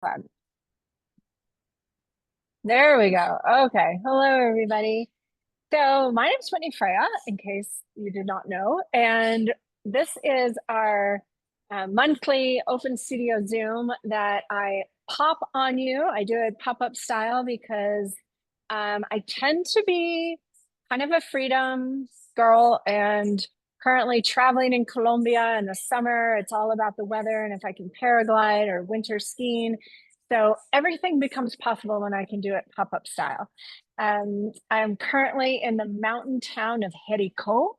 Fun. There we go. Okay. Hello, everybody. So, my name is Whitney Freya, in case you did not know. And this is our monthly open studio Zoom that I pop on you. I do it pop up style because I tend to be kind of a freedom girl and currently traveling in Colombia in the summer. It's all about the weather and if I can paraglide or winter skiing. So everything becomes possible when I can do it pop up style. I'm currently in the mountain town of Jericó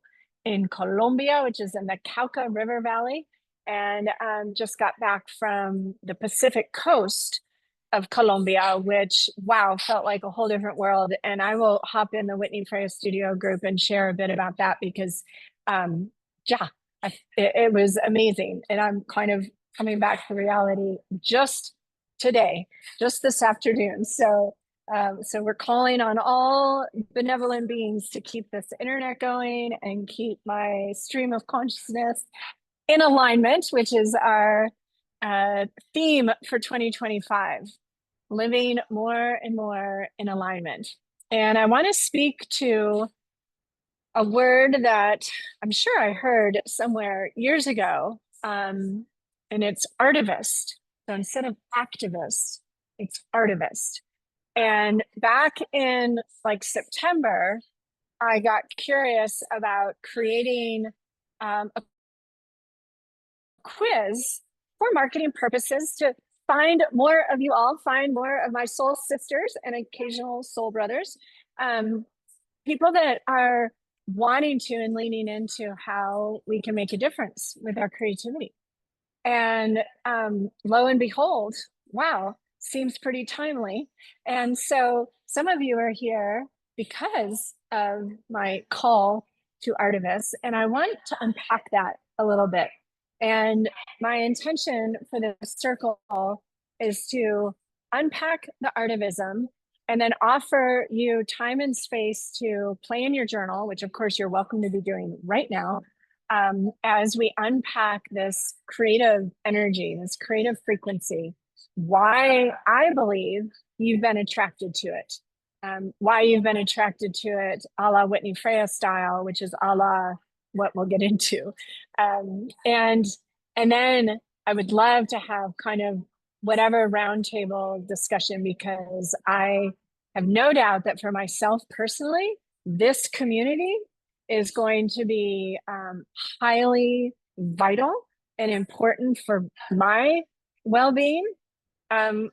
in Colombia, which is in the Cauca River Valley, and just got back from the Pacific coast of Colombia, which wow, felt like a whole different world. And I will hop in the Whitney Freya Studio group and share a bit about that because, yeah, it was amazing. And I'm kind of coming back to reality just today, just this afternoon. So we're calling on all benevolent beings to keep this internet going and keep my stream of consciousness in alignment, which is our theme for 2025, living more and more in alignment. And I want to speak to a word that I'm sure I heard somewhere years ago, and it's artivist. So instead of activist, it's artivist. And back in like September, I got curious about creating a quiz for marketing purposes to find more of you all, find more of my soul sisters and occasional soul brothers, people that are wanting to and leaning into how we can make a difference with our creativity. And lo and behold, wow, seems pretty timely. And so some of you are here because of my call to Artemis, and I want to unpack that a little bit. And my intention for this circle is to unpack the artivism and then offer you time and space to play in your journal, which of course you're welcome to be doing right now, as we unpack this creative energy, this creative frequency, why I believe you've been attracted to it, why you've been attracted to it, a la Whitney Freya style, which is a la what we'll get into. And then I would love to have kind of whatever roundtable discussion, because I have no doubt that for myself personally, this community is going to be highly vital and important for my well-being over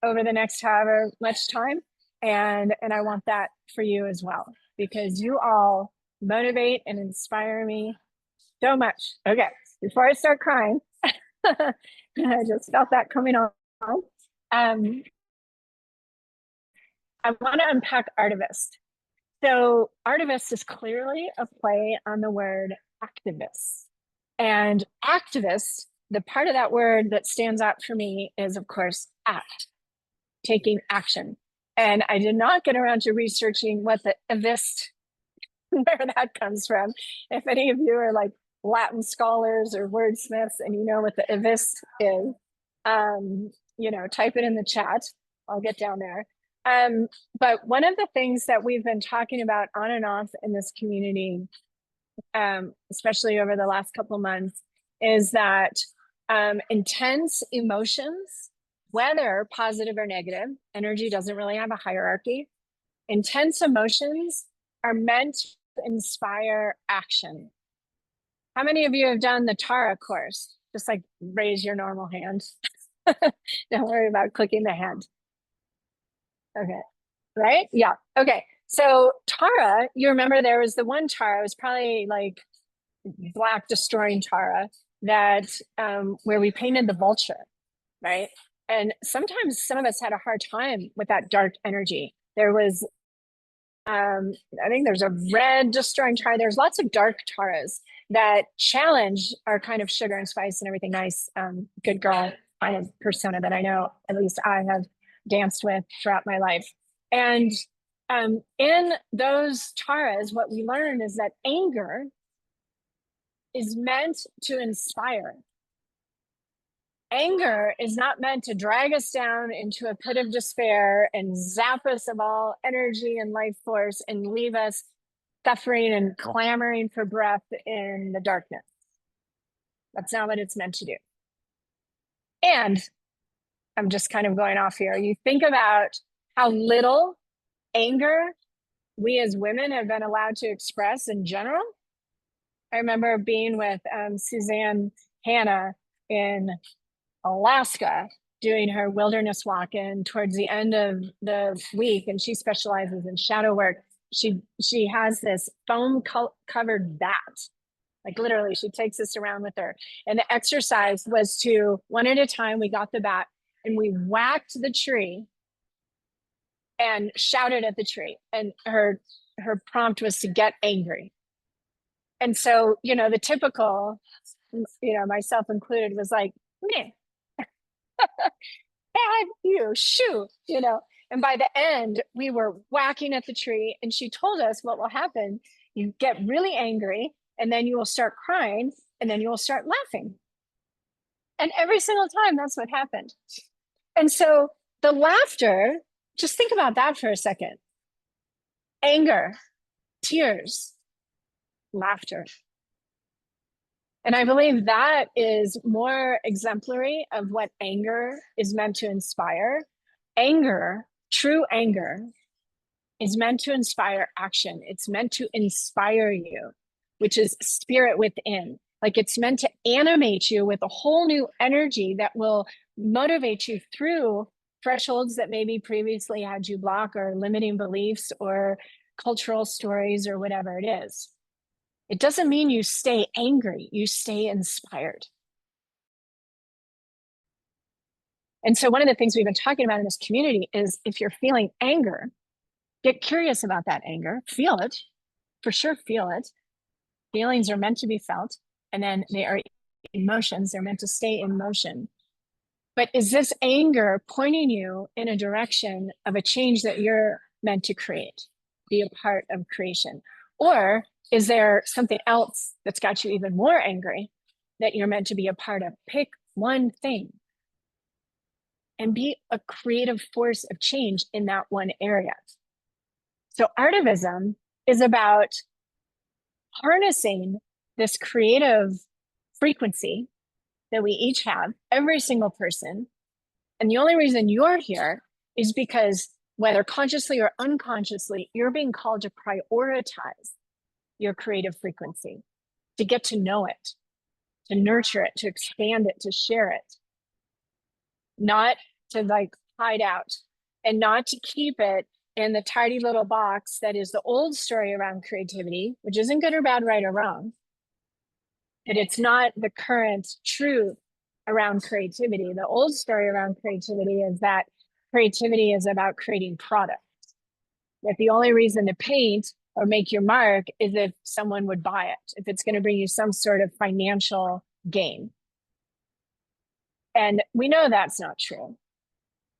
the next however much time. And I want that for you as well, because you all motivate and inspire me so much. Okay, before I start crying, I just felt that coming on. I want to unpack artivist. So artivist is clearly a play on the word activist. And activist, the part of that word that stands out for me is, of course, act, taking action. And I did not get around to researching what the avist, where that comes from. If any of you are like Latin scholars or wordsmiths and you know what the avist is, type it in the chat. I'll get down there. But one of the things that we've been talking about on and off in this community, especially over the last couple of months, is that intense emotions, whether positive or negative, energy doesn't really have a hierarchy. Intense emotions are meant to inspire action. How many of you have done the Tara course? Just like raise your normal hand. Don't worry about clicking the hand. Okay. Right? Yeah. Okay. So Tara, you remember there was the one Tara, it was probably like black destroying Tara, that where we painted the vulture, right? And sometimes some of us had a hard time with that dark energy. There was I think there's a red destroying Tara. There's lots of dark Taras that challenge our kind of sugar and spice and everything nice, good girl kind of persona that I know, at least I have danced with throughout my life. And in those Taras, what we learned is that anger is meant to inspire. Anger is not meant to drag us down into a pit of despair and zap us of all energy and life force and leave us suffering and clamoring for breath in the darkness. That's not what it's meant to do. And I'm just kind of going off here. You think about how little anger we as women have been allowed to express in general. I remember being with Suzanne Hanna in Alaska doing her wilderness walk, and towards the end of the week, and she specializes in shadow work, she has this foam covered bat. Like literally, she takes this around with her. And the exercise was to, one at a time, we got the bat and we whacked the tree and shouted at the tree. And her prompt was to get angry. And so, the typical, myself included, was like, meh, bad you, shoo, And by the end, we were whacking at the tree, and she told us what will happen. You get really angry, and then you will start crying, and then you will start laughing. And every single time, that's what happened. And so the laughter, just think about that for a second. Anger, tears, laughter. And I believe that is more exemplary of what anger is meant to inspire. Anger, true anger, is meant to inspire action. It's meant to inspire you, which is spirit within. Like it's meant to animate you with a whole new energy that will motivate you through thresholds that maybe previously had you block, or limiting beliefs or cultural stories or whatever it is. It doesn't mean you stay angry, you stay inspired. And so one of the things we've been talking about in this community is, if you're feeling anger, get curious about that anger, feel it, for sure, feel it. Feelings are meant to be felt, and then they are emotions, they're meant to stay in motion. But is this anger pointing you in a direction of a change that you're meant to create, be a part of creation? Or is there something else that's got you even more angry that you're meant to be a part of? Pick one thing and be a creative force of change in that one area. So artivism is about harnessing this creative frequency that we each have, every single person. And the only reason you're here is because, whether consciously or unconsciously, you're being called to prioritize your creative frequency, to get to know it, to nurture it, to expand it, to share it, not to hide out, and not to keep it in the tidy little box that is the old story around creativity, which isn't good or bad, right or wrong, but it's not the current truth around creativity. The old story around creativity is that creativity is about creating product. That the only reason to paint or make your mark is if someone would buy it, if it's going to bring you some sort of financial gain. And we know that's not true.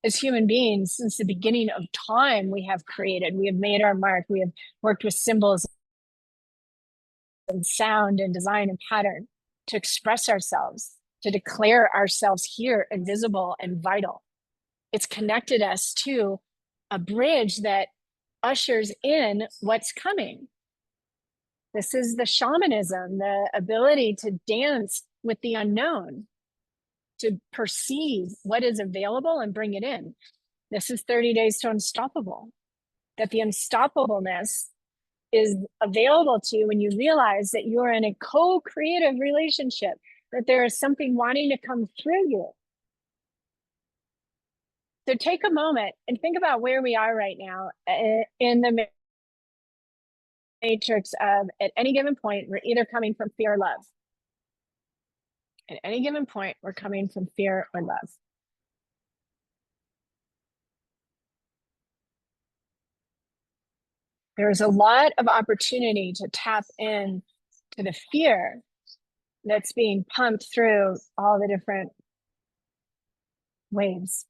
As human beings, since the beginning of time, we have created, we have made our mark, we have worked with symbols and sound and design and pattern to express ourselves, to declare ourselves here and visible and vital. It's connected us to a bridge that ushers in what's coming. This is the shamanism, the ability to dance with the unknown, to perceive what is available and bring it in. This is 30 Days to Unstoppable, that the unstoppableness is available to you when you realize that you're in a co-creative relationship, that there is something wanting to come through you. So take a moment and think about where we are right now in the matrix of, at any given point, we're either coming from fear or love. At any given point, we're coming from fear or love. There is a lot of opportunity to tap in to the fear that's being pumped through all the different waves,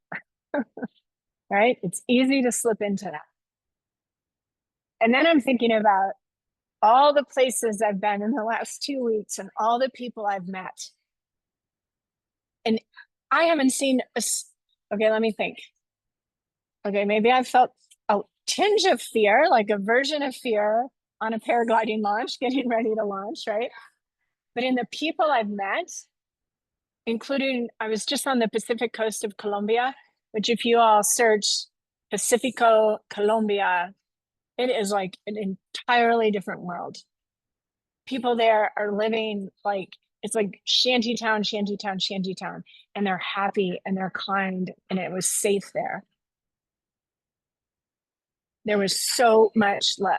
right? It's easy to slip into that. And then I'm thinking about all the places I've been in the last 2 weeks and all the people I've met. And I haven't seen okay, let me think. Okay, maybe I felt a tinge of fear, like a version of fear on a paragliding launch, getting ready to launch, right? But in the people I've met, including I was just on the Pacific coast of Colombia, which if you all search Pacifico, Colombia, it is like an entirely different world. People there are living like it's like shanty town, shanty town, shanty town, and they're happy and they're kind, and it was safe there. There was so much love.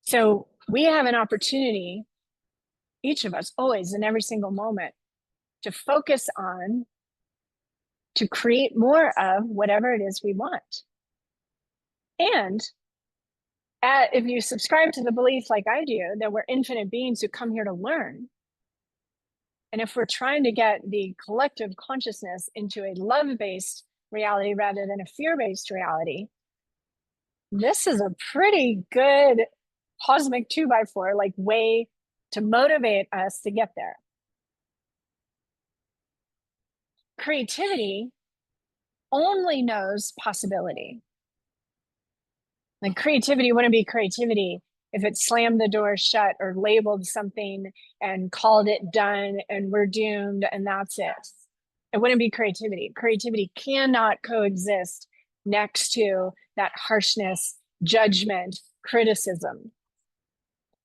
So we have an opportunity, each of us, always in every single moment, to focus on to create more of whatever it is we want. And if you subscribe to the belief like I do, that we're infinite beings who come here to learn, and if we're trying to get the collective consciousness into a love-based reality rather than a fear-based reality, this is a pretty good cosmic 2x4 like way to motivate us to get there. Creativity only knows possibility. Like creativity wouldn't be creativity if it slammed the door shut or labeled something and called it done and we're doomed and that's it. It wouldn't be creativity. Creativity cannot coexist next to that harshness, judgment, criticism.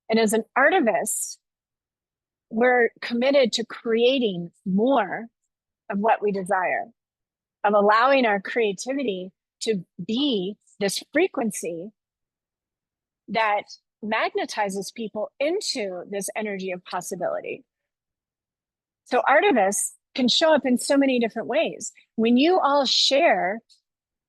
And as an artivist, we're committed to creating more of what we desire, of allowing our creativity to be this frequency that magnetizes people into this energy of possibility. So artivists can show up in so many different ways. When you all share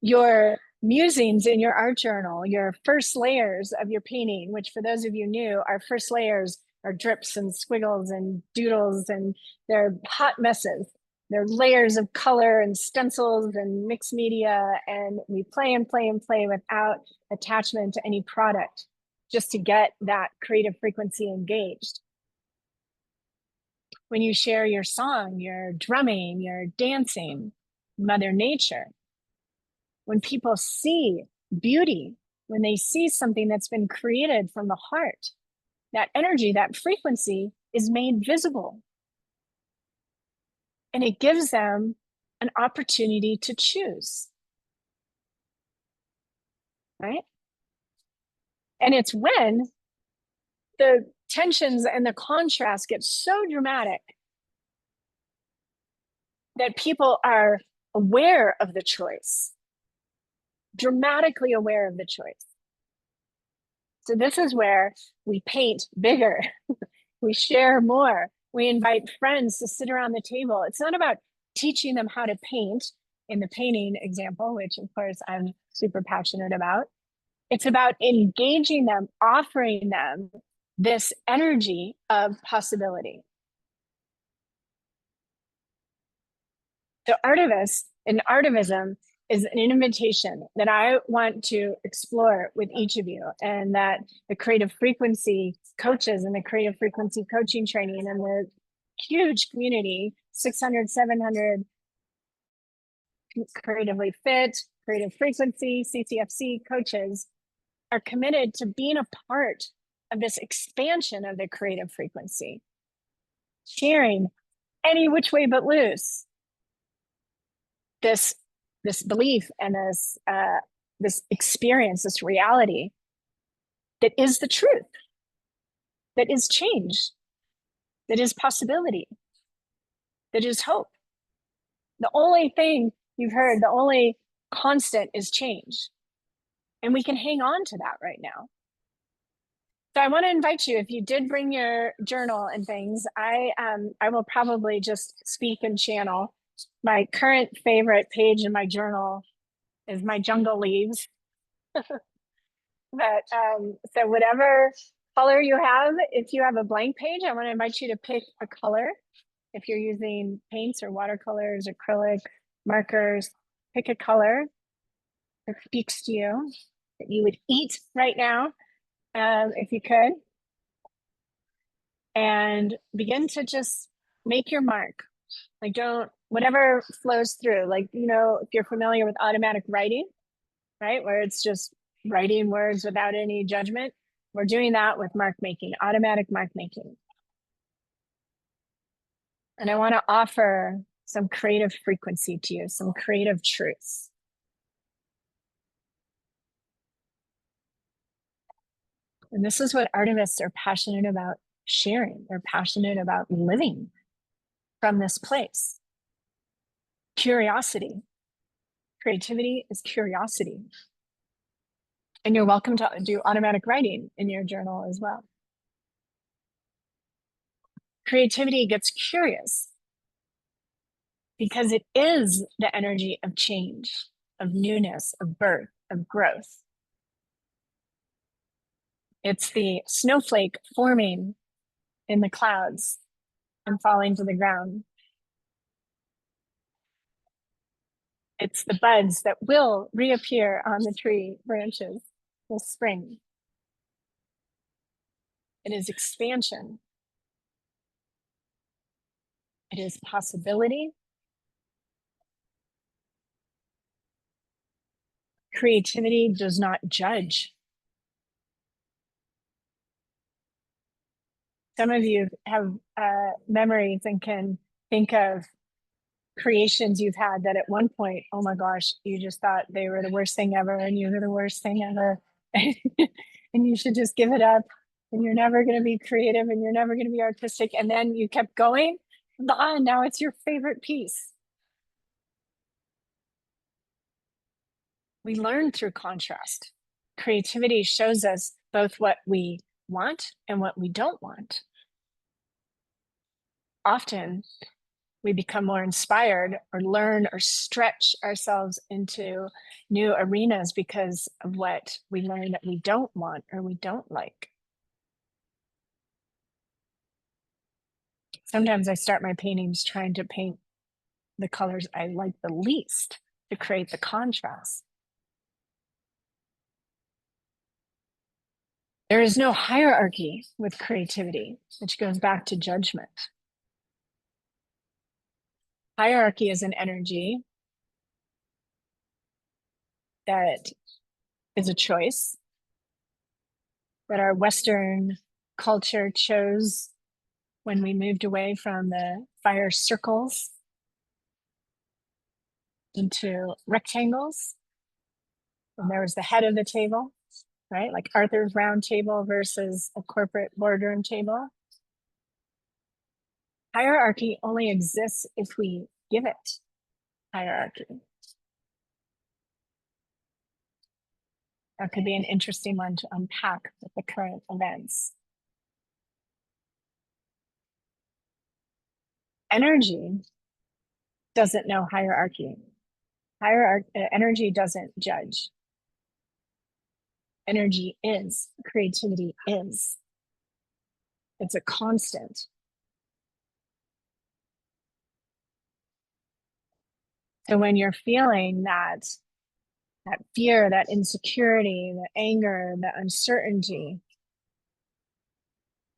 your musings in your art journal, your first layers of your painting, which for those of you new, our first layers are drips and squiggles and doodles, and they're hot messes. They're layers of color and stencils and mixed media, and we play and play and play without attachment to any product, just to get that creative frequency engaged. When you share your song, your drumming, your dancing, Mother Nature, when people see beauty, when they see something that's been created from the heart, that energy, that frequency is made visible. And it gives them an opportunity to choose. Right? And it's when the tensions and the contrast get so dramatic that people are aware of the choice, dramatically aware of the choice. So this is where we paint bigger, we share more, we invite friends to sit around the table. It's not about teaching them how to paint in the painting example, which of course I'm super passionate about. It's about engaging them, offering them this energy of possibility. So artivist and artivism is an invitation that I want to explore with each of you, and that the creative frequency coaches and the creative frequency coaching training and the huge community, 600, 700 creatively fit, creative frequency, CCFC coaches are committed to being a part of this expansion of the creative frequency, sharing any which way but loose this belief and this experience, this reality that is the truth, that is change, that is possibility, that is hope. The only thing you've heard, the only constant is change. And we can hang on to that right now. So I want to invite you, if you did bring your journal and things, I will probably just speak and channel. My current favorite page in my journal is my jungle leaves. But so whatever color you have, if you have a blank page, I want to invite you to pick a color. If you're using paints or watercolors, acrylic, markers, pick a color that speaks to you, that you would eat right now, if you could. And begin to just make your mark. Like don't, whatever flows through, like, you know, if you're familiar with automatic writing, right? Where it's just writing words without any judgment. We're doing that with mark making, automatic mark making. And I want to offer some creative frequency to you, some creative truths. And this is what artists are passionate about sharing. They're passionate about living from this place. Curiosity. Creativity is curiosity. And you're welcome to do automatic writing in your journal as well. Creativity gets curious because it is the energy of change, of newness, of birth, of growth. It's the snowflake forming in the clouds and falling to the ground. It's the buds that will reappear on the tree branches this spring. It is expansion. It is possibility. Creativity does not judge. Some of you have memories and can think of creations you've had that at one point, oh my gosh, you just thought they were the worst thing ever and you were the worst thing ever. And you should just give it up and you're never going to be creative and you're never going to be artistic. And then you kept going, and now it's your favorite piece. We learn through contrast. Creativity shows us both what we want and what we don't want. Often we become more inspired or learn or stretch ourselves into new arenas because of what we learn that we don't want or we don't like. Sometimes I start my paintings trying to paint the colors I like the least to create the contrast. There is no hierarchy with creativity, which goes back to judgment. Hierarchy is an energy that is a choice that our Western culture chose when we moved away from the fire circles into rectangles. And there was the head of the table, right? Like Arthur's round table versus a corporate boardroom table. Hierarchy only exists if we give it hierarchy. That could be an interesting one to unpack with the current events. Energy doesn't know hierarchy. Energy doesn't judge. Energy is, creativity is. It's a constant. So when you're feeling that fear, that insecurity, the anger, the uncertainty,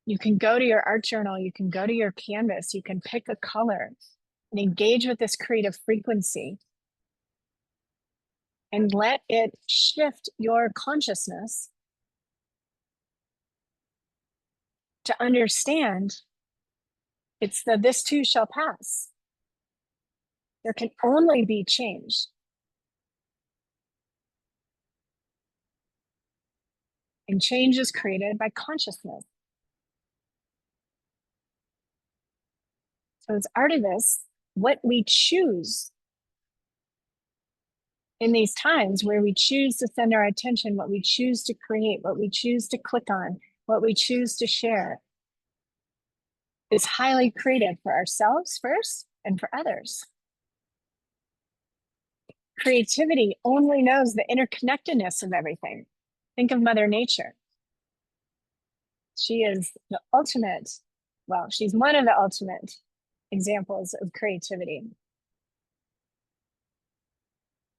you can go to your art journal, you can go to your canvas, you can pick a color and engage with this creative frequency and let it shift your consciousness to understand it's the this too shall pass. There can only be change. And change is created by consciousness. So as artists, what we choose in these times where we choose to send our attention, what we choose to create, what we choose to click on, what we choose to share is highly creative for ourselves first and for others. Creativity only knows the interconnectedness of everything. Think of Mother Nature. She is the ultimate, well, she's one of the ultimate examples of creativity.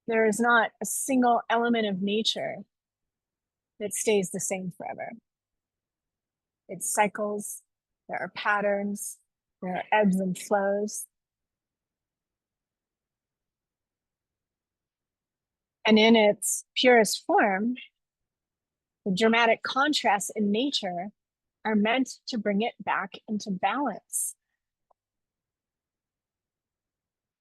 There is not a single element of nature that stays the same forever. It cycles, there are patterns, There are ebbs and flows. And in its purest form, the dramatic contrasts in nature are meant to bring it back into balance.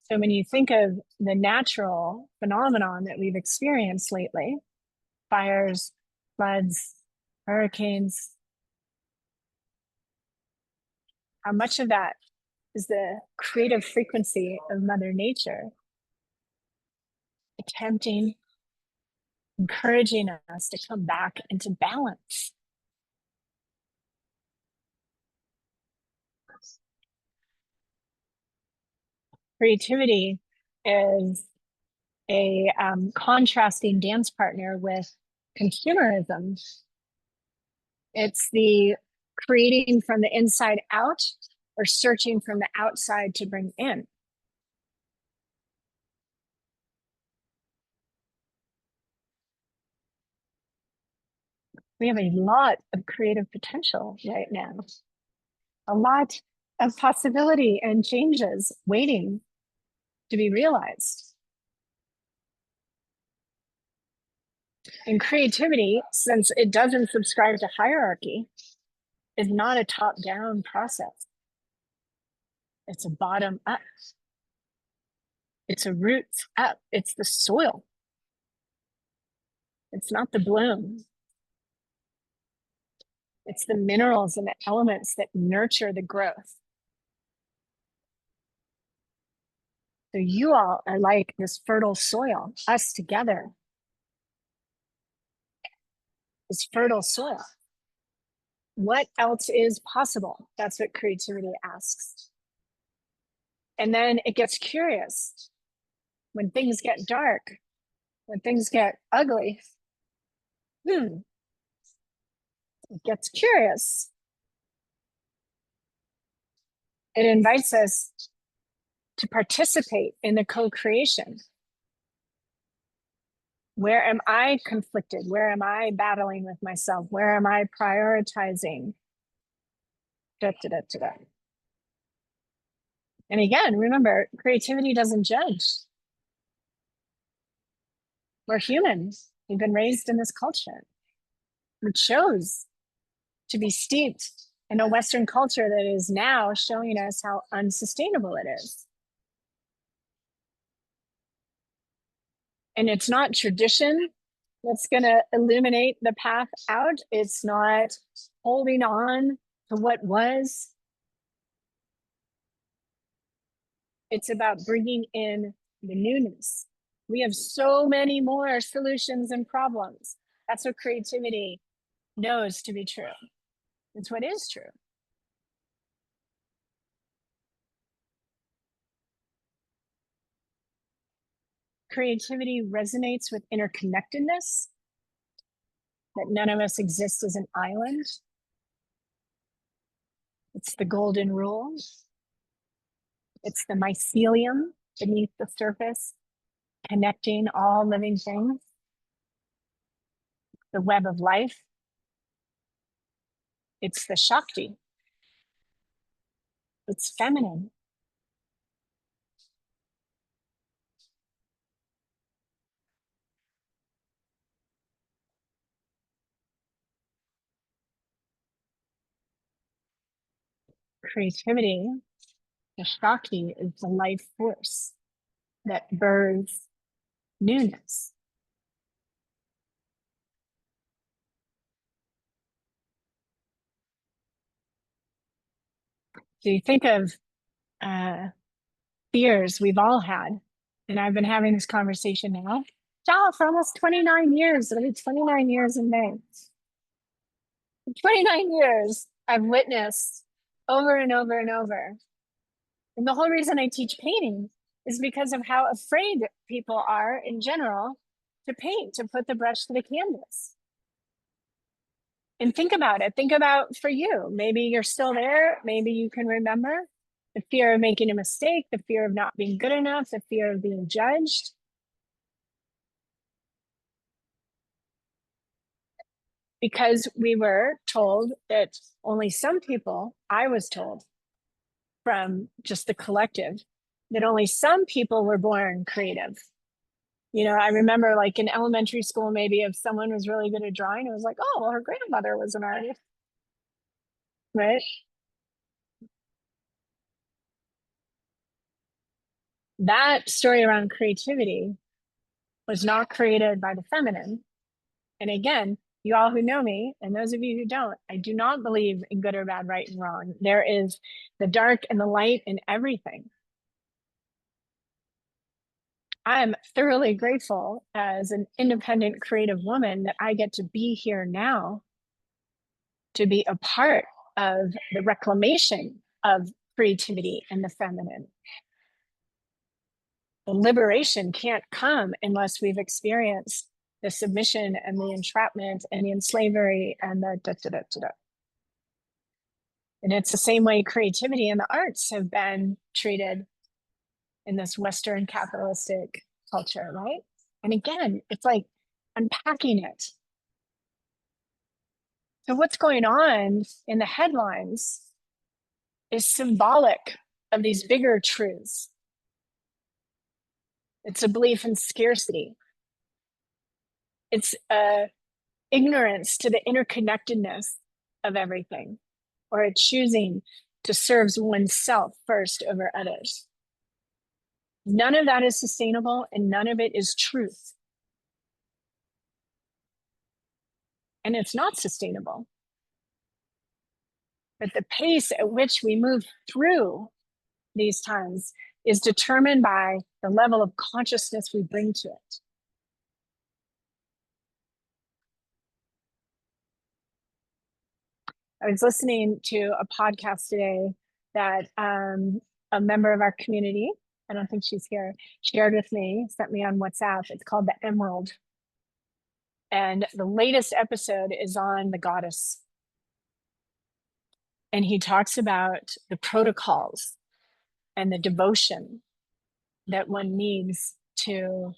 So when you think of the natural phenomenon that we've experienced lately, fires, floods, hurricanes, how much of that is the creative frequency of Mother Nature attempting, encouraging us to come back into balance. Creativity is a contrasting dance partner with consumerism. It's the creating from the inside out or searching from the outside to bring in. We have a lot of creative potential right now, a lot of possibility and changes waiting to be realized. And creativity, since it doesn't subscribe to hierarchy, is not a top-down process. It's a bottom-up. It's a roots up. It's the soil. It's not the bloom. It's the minerals and the elements that nurture the growth. So you all are like this fertile soil, us together, this fertile soil. What else is possible? That's what creativity asks. And then it gets curious. When things get dark, when things get ugly, it gets curious. It invites us to participate in the co-creation. Where am I conflicted? Where am I battling with myself? Where am I prioritizing? Da, da, da, da, da. And again, remember, creativity doesn't judge. We're humans. We've been raised in this culture. We chose to be steeped in a Western culture that is now showing us how unsustainable it is. And it's not tradition that's going to illuminate the path out. It's not holding on to what was. It's about bringing in the newness. We have so many more solutions and problems. That's what creativity knows to be true. It's what is true. Creativity resonates with interconnectedness, that none of us exist as an island. It's the golden rule. It's the mycelium beneath the surface, connecting all living things. The web of life. It's the Shakti. It's feminine. Creativity, the Shakti, is the life force that births newness. So you think of fears we've all had, and I've been having this conversation now, for almost 29 years. It'll be 29 years in May. 29 years I've witnessed over and over and over. And the whole reason I teach painting is because of how afraid people are in general to paint, to put the brush to the canvas. And think about it. Think about for you. Maybe you're still there. Maybe you can remember the fear of making a mistake, the fear of not being good enough, the fear of being judged. Because we were told that only some people, I was told, from just the collective, that only some people were born creative. I remember like in elementary school, maybe if someone was really good at drawing, it was like, oh, well, her grandmother was an artist, right? That story around creativity was not created by the feminine. And again, you all who know me, and those of you who don't, I do not believe in good or bad, right and wrong. There is the dark and the light in everything. I am thoroughly grateful as an independent creative woman that I get to be here now to be a part of the reclamation of creativity and the feminine. The liberation can't come unless we've experienced the submission and the entrapment and the enslavery and the da da da da da. And it's the same way creativity and the arts have been treated in this Western capitalistic culture, right? And again, it's like unpacking it. So what's going on in the headlines is symbolic of these bigger truths. It's a belief in scarcity. It's a ignorance to the interconnectedness of everything, or a choosing to serve oneself first over others. None of that is sustainable, and none of it is truth. And it's not sustainable. But the pace at which we move through these times is determined by the level of consciousness we bring to it. I was listening to a podcast today that a member of our community, I don't think she's here, shared with me, sent me on WhatsApp. It's called The Emerald. And the latest episode is on the goddess. And he talks about the protocols and the devotion that one needs to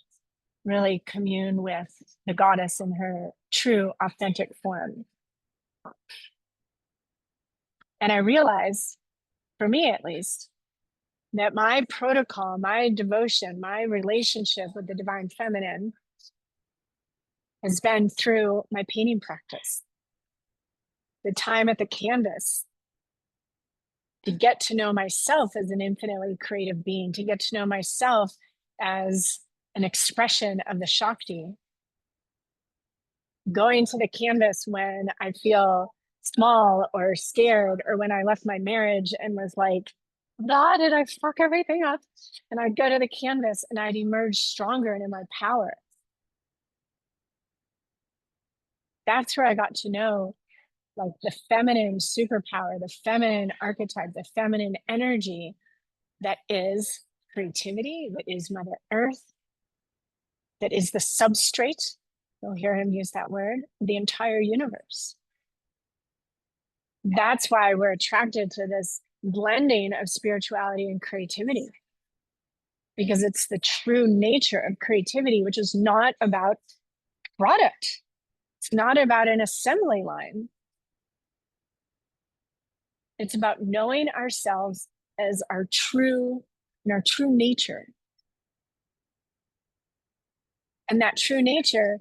really commune with the goddess in her true, authentic form. And I realized, for me at least, that my protocol, my devotion, my relationship with the divine feminine has been through my painting practice, the time at the canvas, to get to know myself as an infinitely creative being, to get to know myself as an expression of the Shakti. Going to the canvas when I feel small or scared, or when I left my marriage and was like, God, did I fuck everything up? And I'd go to the canvas and I'd emerge stronger and in my power. That's where I got to know like the feminine superpower, the feminine archetype, the feminine energy that is creativity, that is Mother Earth, that is the substrate. You'll hear him use that word, the entire universe. That's why we're attracted to this blending of spirituality and creativity, because it's the true nature of creativity, which is not about product. It's not about an assembly line. It's about knowing ourselves as our true nature. And that true nature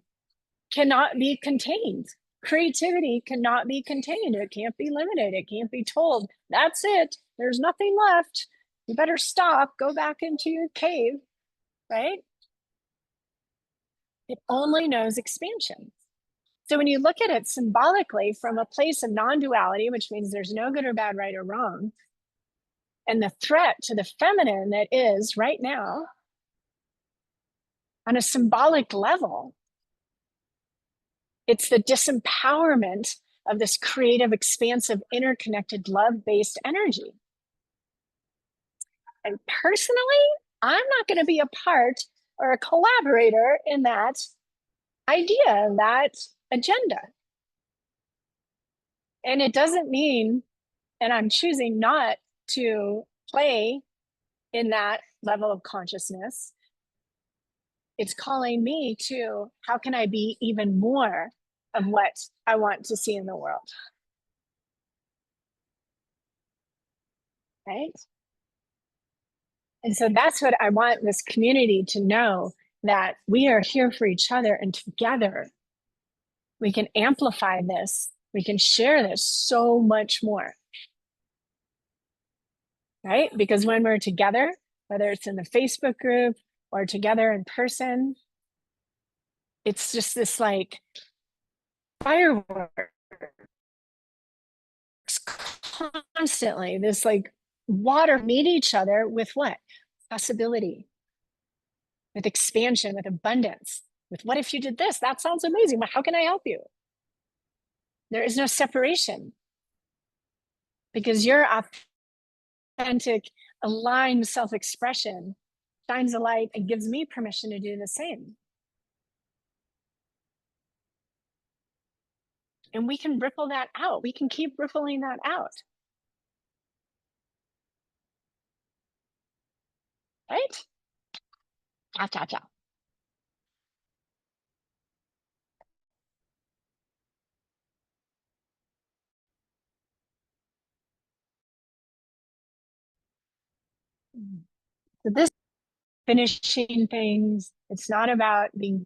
cannot be contained. Creativity cannot be contained. It can't be limited. It can't be told, that's it. There's nothing left. You better stop. Go back into your cave, right? It only knows expansion. So when you look at it symbolically from a place of non-duality, which means there's no good or bad, right or wrong, and the threat to the feminine that is right now, on a symbolic level, it's the disempowerment of this creative, expansive, interconnected, love-based energy. And personally, I'm not going to be a part or a collaborator in that idea, that agenda. And it doesn't mean, and I'm choosing not to play in that level of consciousness. It's calling me to how can I be even more of what I want to see in the world, right? And so that's what I want this community to know, that we are here for each other, and together we can amplify this. We can share this so much more, right? Because when we're together, whether it's in the Facebook group or together in person, it's just this like fireworks constantly, this like water meet each other with what? Possibility, with expansion, with abundance, with what if you did this? That sounds amazing, but how can I help you? There is no separation, because your authentic, aligned self-expression shines a light and gives me permission to do the same. And we can ripple that out. We can keep rippling that out. Right? Cha, cha, cha. So this finishing things, it's not about being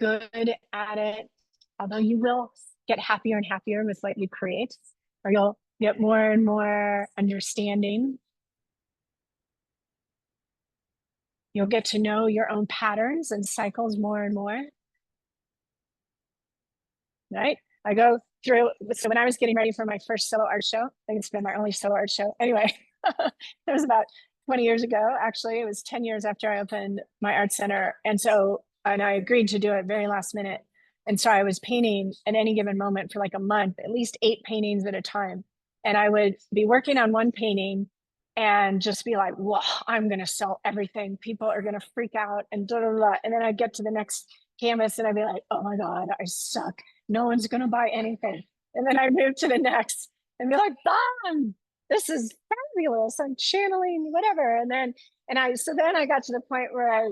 good at it, although you will get happier and happier with what you create, or you'll get more and more understanding. You'll get to know your own patterns and cycles more and more, right? I go through, so when I was getting ready for my first solo art show, I think it's been my only solo art show. Anyway, it was about 20 years ago. Actually, it was 10 years after I opened my art center. And I agreed to do it very last minute. And so I was painting at any given moment for like a month, at least 8 paintings at a time. And I would be working on one painting and just be like, whoa, I'm going to sell everything. People are going to freak out and da, da, da. And then I'd get to the next canvas and I'd be like, oh my God, I suck. No one's going to buy anything. And then I'd move to the next and be like, bam, this is fabulous. I'm channeling whatever. So then I got to the point where I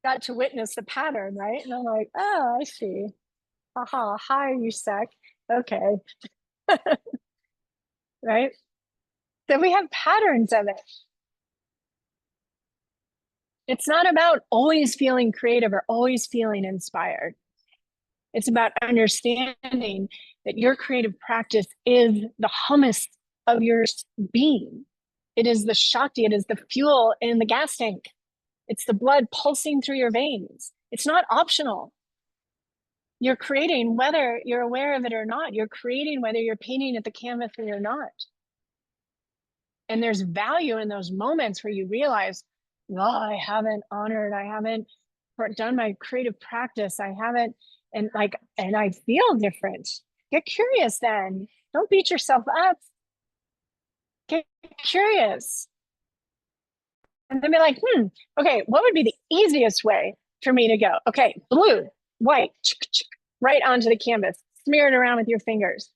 got to witness the pattern, right? And I'm like, oh, I see. Haha, hi, you suck. Okay, right? Then we have patterns of it. It's not about always feeling creative or always feeling inspired. It's about understanding that your creative practice is the hummus of your being. It is the Shakti, it is the fuel in the gas tank. It's the blood pulsing through your veins. It's not optional. You're creating whether you're aware of it or not. You're creating whether you're painting at the canvas or you're not. And there's value in those moments where you realize, oh, I haven't honored, I haven't done my creative practice, I haven't, and I feel different. Get curious then. Don't beat yourself up. Get curious. And then be like, okay, what would be the easiest way for me to go? Okay, blue, white, right onto the canvas, smear it around with your fingers,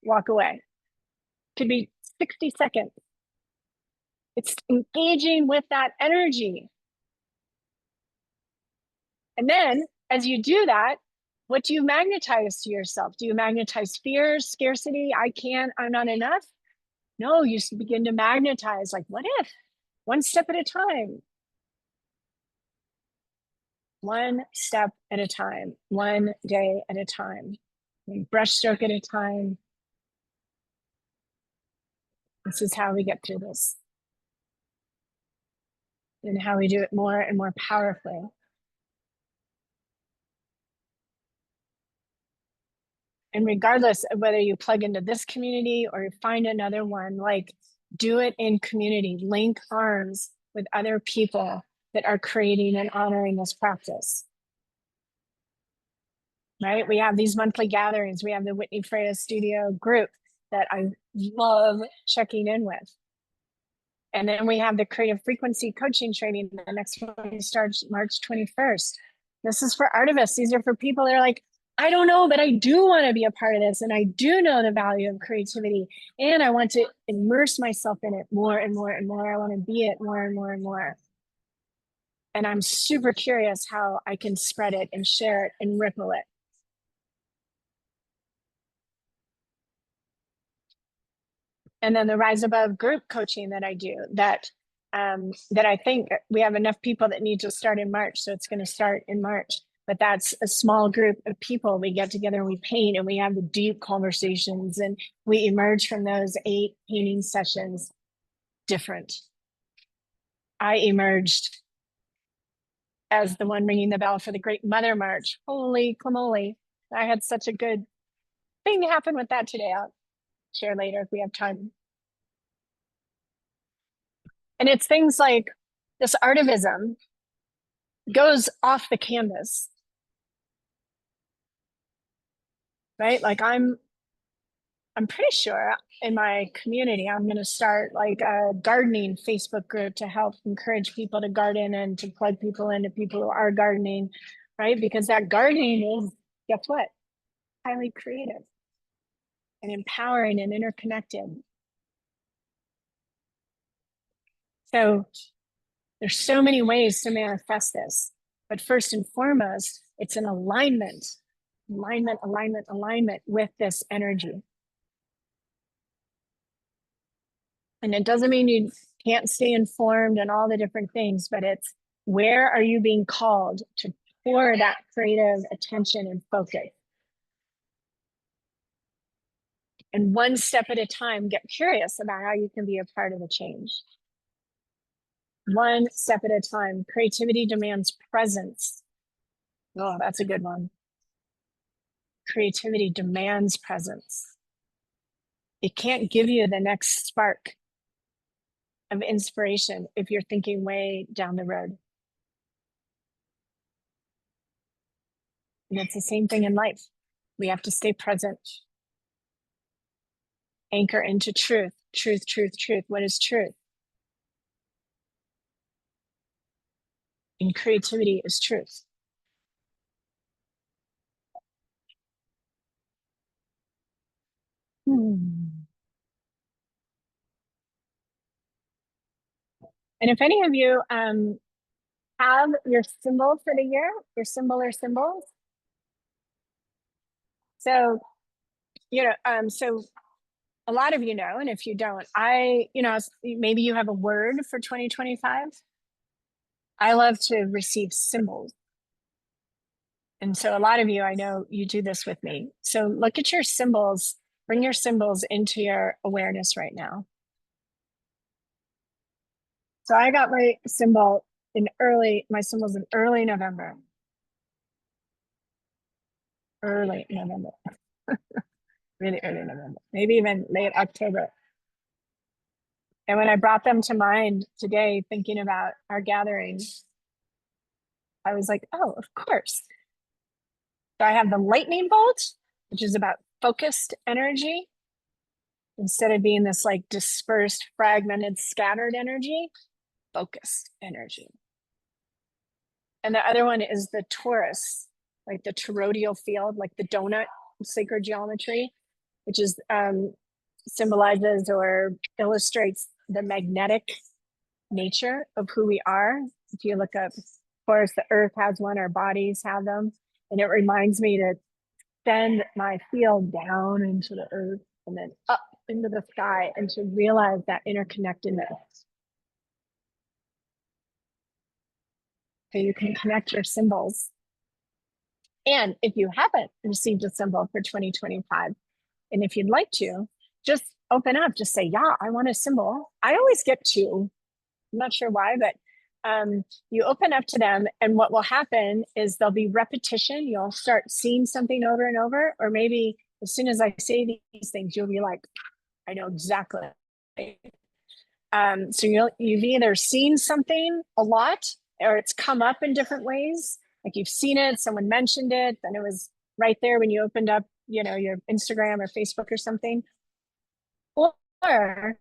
walk away. Could be 60 seconds. It's engaging with that energy. And then as you do that, what do you magnetize to yourself? Do you magnetize fears, scarcity? I can't, I'm not enough. No, you begin to magnetize like, what if? One step at a time. One step at a time, one day at a time, one brushstroke at a time. This is how we get through this, and how we do it more and more powerfully. And regardless of whether you plug into this community or you find another one, like, do it in community, link arms with other people that are creating and honoring this practice. Right? We have these monthly gatherings. We have the Whitney Freya Studio group that I love checking in with. And then we have the creative frequency coaching training. The next one starts March 21st. This is for artivists. These are for people that are like, I don't know, but I do want to be a part of this. And I do know the value of creativity. And I want to immerse myself in it more and more and more. I want to be it more and more and more. And I'm super curious how I can spread it and share it and ripple it. And then the Rise Above group coaching that I do, that that I think we have enough people that need to start in March. So it's going to start in March. But that's a small group of people. We get together and we paint and we have the deep conversations and we emerge from those 8 painting sessions different. I emerged as the one ringing the bell for the Great Mother March. Holy camole. I had such a good thing happen with that today. I'll share later if we have time. And it's things like this artivism goes off the canvas, right? Like I'm pretty sure in my community, I'm going to start like a gardening Facebook group to help encourage people to garden and to plug people into people who are gardening, right? Because that gardening is, guess what? Highly creative and empowering and interconnected. So there's so many ways to manifest this. But first and foremost, it's an alignment with this energy. And it doesn't mean you can't stay informed and all the different things, but it's where are you being called to pour that creative attention and focus? And one step at a time, get curious about how you can be a part of the change. One step at a time. Creativity demands presence. Oh, that's a good one. Creativity demands presence. It can't give you the next spark of inspiration if you're thinking way down the road. And it's the same thing in life. We have to stay present. Anchor into truth. Truth, truth, truth. What is truth? And creativity is truth. And if any of you have your symbol for the year, your symbol or symbols. So, so a lot of you know, and if you don't, maybe you have a word for 2025. I love to receive symbols. And so a lot of you, I know you do this with me. So look at your symbols, bring your symbols into your awareness right now. So I got my symbols in early November. Early November. Really early November, maybe even late October. And when I brought them to mind today, thinking about our gathering, I was like, oh, of course. So I have the lightning bolt, which is about focused energy. Instead of being this like dispersed, fragmented, scattered energy, focused energy. And the other one is the torus, like the toroidal field, like the donut sacred geometry, which is symbolizes or illustrates the magnetic nature of who we are. If you look up, of course, the earth has one, our bodies have them. And it reminds me to send my field down into the earth and then up into the sky and to realize that interconnectedness. So you can connect your symbols. And if you haven't received a symbol for 2025, and if you'd like to, just open up, just say, yeah, I want a symbol. I always get 2. I'm not sure why, but you open up to them, and what will happen is there'll be repetition. You'll start seeing something over and over, or maybe as soon as I say these things, you'll be like, I know exactly. So you've either seen something a lot, or it's come up in different ways. Like you've seen it, someone mentioned it, then it was right there when you opened up, your Instagram or Facebook or something. Or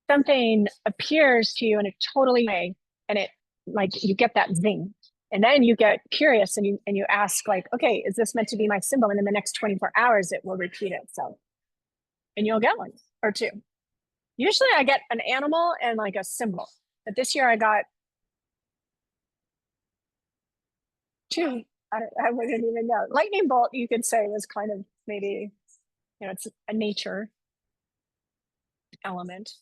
something appears to you in a totally way, and it like you get that zing, and then you get curious and you ask like, okay, is this meant to be my symbol? And in the next 24 hours it will repeat itself and you'll get one or 2. Usually I get an animal and like a symbol, but this year I got 2. I wouldn't even know. Lightning bolt, you could say, was kind of maybe, it's a nature element.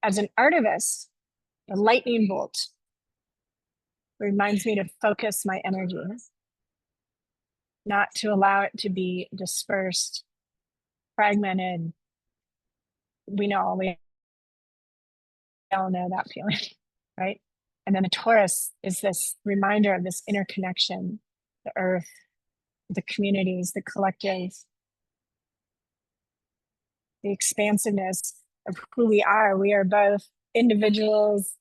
as an artivist, a lightning bolt reminds me to focus my energy, not to allow it to be dispersed, fragmented. We all know that feeling, right? And then the Taurus is this reminder of this interconnection, the earth, the communities, the collective, the expansiveness of who we are. We are both individuals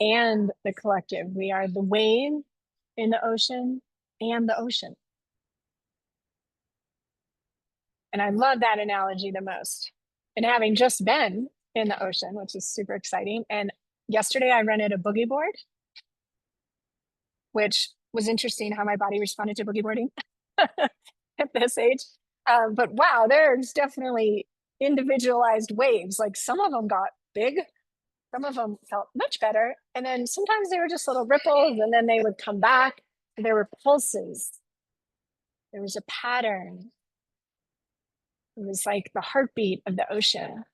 and the collective. We are the wave in the ocean and the ocean. And I love that analogy the most. And having just been in the ocean, which is super exciting. And yesterday I rented a boogie board, which was interesting how my body responded to boogie boarding at this age. But wow, there's definitely individualized waves. Like some of them got big, some of them felt much better. And then sometimes they were just little ripples and then they would come back. There were pulses. There was a pattern. It was like the heartbeat of the ocean.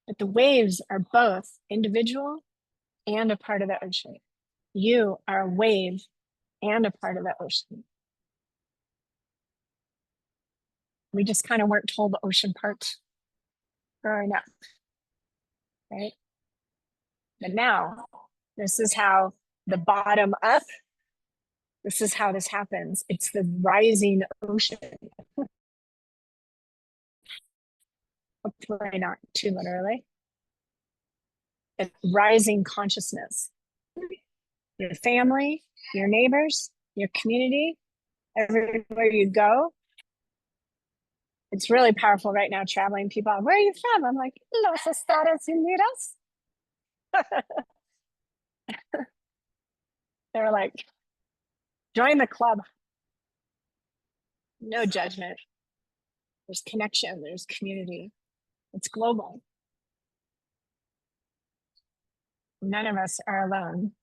But the waves are both individual and a part of the ocean. You are a wave and a part of the ocean. We just kind of weren't told the ocean part growing up, right? But now, this is how the bottom up, this is how this happens. It's the rising ocean. Hopefully not too literally. It's rising consciousness. Your family, your neighbors, your community, everywhere you go. It's really powerful right now traveling. People are, where are you from? I'm like, Los Estados Unidos. They're like, join the club. No judgment. There's connection, there's community. It's global. None of us are alone.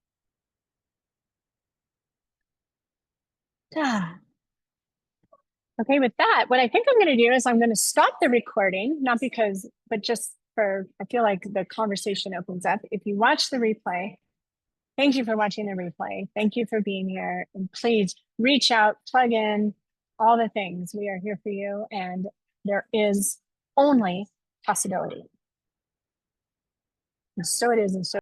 Okay, with that, what I think I'm going to do is I'm going to stop the recording, not because, but just for, I feel like the conversation opens up. If you watch the replay, thank you for watching the replay. Thank you for being here. And please reach out, plug in, all the things. We are here for you. And there is only possibility. And so it is, and so